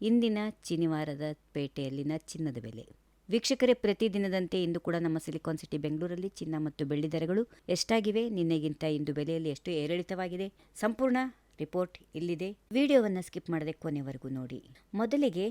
ಇಂದಿನ ಶನಿವಾರದ ಪೇಟೆಯಲ್ಲಿನ ಚಿನ್ನದ ಬೆಲೆ. ವೀಕ್ಷಕರೇ, ಪ್ರತಿದಿನದಂತೆ ಇಂದು ಕೂಡ ನಮ್ಮ ಸಿಲಿಕಾನ್ ಸಿಟಿ ಬೆಂಗಳೂರಲ್ಲಿ ಚಿನ್ನ ಮತ್ತು ಬೆಳ್ಳಿ ದರಗಳು ಎಷ್ಟಾಗಿವೆ, ನಿನ್ನೆಗಿಂತ ಇಂದು ಬೆಲೆಯಲ್ಲಿ ಎಷ್ಟು ಏರಿಳಿತವಾಗಿದೆ, ಸಂಪೂರ್ಣ ರಿಪೋರ್ಟ್ ಇಲ್ಲಿದೆ. ವಿಡಿಯೋವನ್ನು ಸ್ಕಿಪ್ ಮಾಡದೆ ಕೊನೆವರೆಗೂ ನೋಡಿ. ಮೊದಲಿಗೆ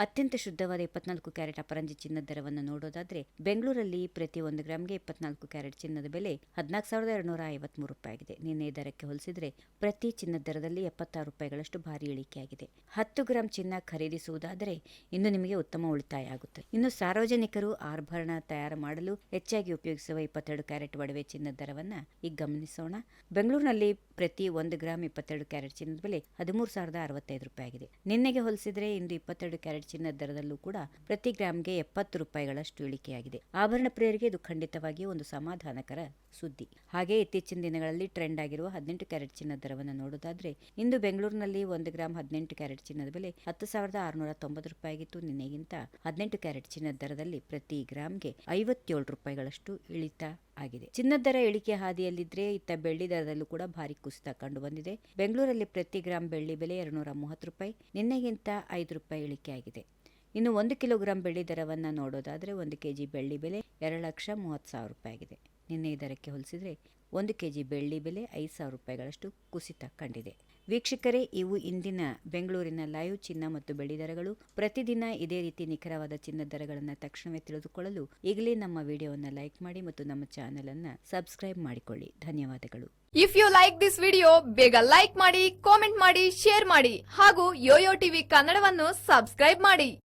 ಅತ್ಯಂತ ಶುದ್ಧವಾದ 24 ಕ್ಯಾರೆಟ್ ಅಪರಂಜಿ ಚಿನ್ನದ ದರವನ್ನು ನೋಡೋದಾದ್ರೆ, ಬೆಂಗಳೂರಲ್ಲಿ ಪ್ರತಿ 1 ಗ್ರಾಮ್ಗೆ 24 ಕ್ಯಾರೆಟ್ ಚಿನ್ನದ ಬೆಲೆ 14,253 ರೂಪಾಯಿ ಆಗಿದೆ. ನಿನ್ನೆ ದರಕ್ಕೆ ಹೋಲಿಸಿದ್ರೆ ಪ್ರತಿ ಚಿನ್ನದ ದರದಲ್ಲಿ 76 ರೂಪಾಯಿಗಳಷ್ಟು ಭಾರಿ ಇಳಿಕೆಯಾಗಿದೆ. 10 ಗ್ರಾಂ ಚಿನ್ನ ಖರೀದಿಸುವುದಾದರೆ ಇನ್ನು ನಿಮಗೆ ಉತ್ತಮ ಉಳಿತಾಯ ಆಗುತ್ತೆ. ಇನ್ನು ಸಾರ್ವಜನಿಕರು ಆಭರಣ ತಯಾರು ಮಾಡಲು ಹೆಚ್ಚಾಗಿ ಉಪಯೋಗಿಸುವ 22 ಕ್ಯಾರೆಟ್ ಒಡವೆ ಚಿನ್ನದ ದರವನ್ನ ಈಗ ಗಮನಿಸೋಣ. ಬೆಂಗಳೂರಿನಲ್ಲಿ ಪ್ರತಿ 1 ಗ್ರಾಮ್ 22 ಕ್ಯಾರೆಟ್ ಚಿನ್ನದ ಬೆಲೆ 13,065 ರೂಪಾಯಿ ಆಗಿದೆ. ನಿನ್ನೆಗೆ ಹೋಲಿಸಿದ್ರೆ ಇಂದು 22 ಕ್ಯಾರೆಟ್ ಚಿನ್ನದ ದರದಲ್ಲೂ ಕೂಡ ಪ್ರತಿ ಗ್ರಾಮ್ಗೆ 70 ರೂಪಾಯಿಗಳಷ್ಟು ಇಳಿಕೆಯಾಗಿದೆ. ಆಭರಣ ಪ್ರಿಯರಿಗೆ ಇದು ಖಂಡಿತವಾಗಿಯೂ ಒಂದು ಸಮಾಧಾನಕರ ಸುದ್ದಿ. ಹಾಗೆ ಇತ್ತೀಚಿನ ದಿನಗಳಲ್ಲಿ ಟ್ರೆಂಡ್ ಆಗಿರುವ 18 ಕ್ಯಾರೆಟ್ ಚಿನ್ನದ ದರವನ್ನು ನೋಡೋದಾದ್ರೆ, ಇಂದು ಬೆಂಗಳೂರಿನಲ್ಲಿ 1 ಗ್ರಾಮ್ 18 ಕ್ಯಾರೆಟ್ ಚಿನ್ನದ ಬೆಲೆ 10,690 ರೂಪಾಯಿ ಆಗಿತ್ತು. ನಿನ್ನೆಗಿಂತ 18 ಕ್ಯಾರೆಟ್ ಚಿನ್ನದ ದರದಲ್ಲಿ ಪ್ರತಿ ಗ್ರಾಮ್ಗೆ 57 ರೂಪಾಯಿಗಳಷ್ಟು ಇಳಿತ ಆಗಿದೆ. ಚಿನ್ನದ ದರ ಇಳಿಕೆ ಹಾದಿಯಲ್ಲಿದ್ರೆ ಇತ್ತ ಬೆಳ್ಳಿ ದರದಲ್ಲೂ ಕೂಡ ಭಾರಿ ಕುಸಿತ ಕಂಡು ಬಂದಿದೆ. ಬೆಂಗಳೂರಲ್ಲಿ ಪ್ರತಿ ಗ್ರಾಂ ಬೆಳ್ಳಿ ಬೆಲೆ 230 ರೂಪಾಯಿ, ನಿನ್ನೆಗಿಂತ 5 ರೂಪಾಯಿ ಇಳಿಕೆ ಆಗಿದೆ. ಇನ್ನು 1 ಕಿಲೋಗ್ರಾಂ ಬೆಳ್ಳಿ ದರವನ್ನು ನೋಡೋದಾದ್ರೆ 1 ಕೆಜಿ ಬೆಳ್ಳಿ ಬೆಲೆ 2,30,000 ರೂಪಾಯಿ ಆಗಿದೆ. ನಿನ್ನೆ ದರಕ್ಕೆ ಹೋಲಿಸಿದ್ರೆ 1 ಕೆಜಿ ಬೆಳ್ಳಿ ಬೆಲೆ 5,000 ರೂಪಾಯಿಗಳಷ್ಟು ಕುಸಿತ ಕಂಡಿದೆ. ವೀಕ್ಷಕರೇ, ಇವು ಇಂದಿನ ಬೆಂಗಳೂರಿನ ಲೈವ್ ಚಿನ್ನ ಮತ್ತು ಬೆಳ್ಳಿ ದರಗಳು. ಪ್ರತಿದಿನ ಇದೇ ರೀತಿ ನಿಖರವಾದ ಚಿನ್ನದ ದರಗಳನ್ನು ತಕ್ಷಣವೇ ತಿಳಿದುಕೊಳ್ಳಲು ಈಗಲೇ ನಮ್ಮ ವಿಡಿಯೋವನ್ನು ಲೈಕ್ ಮಾಡಿ ಮತ್ತು ನಮ್ಮ ಚಾನೆಲ್ ಅನ್ನು ಸಬ್ಸ್ಕ್ರೈಬ್ ಮಾಡಿಕೊಳ್ಳಿ. ಧನ್ಯವಾದಗಳು. If you like this video, ಬೇಗ ಲೈಕ್ ಮಾಡಿ, ಕಾಮೆಂಟ್ ಮಾಡಿ, ಶೇರ್ ಮಾಡಿ ಹಾಗೂ ಯೋಯೋ ಟಿವಿ ಕನ್ನಡವನ್ನು ಸಬ್ಸ್ಕ್ರೈಬ್ ಮಾಡಿ.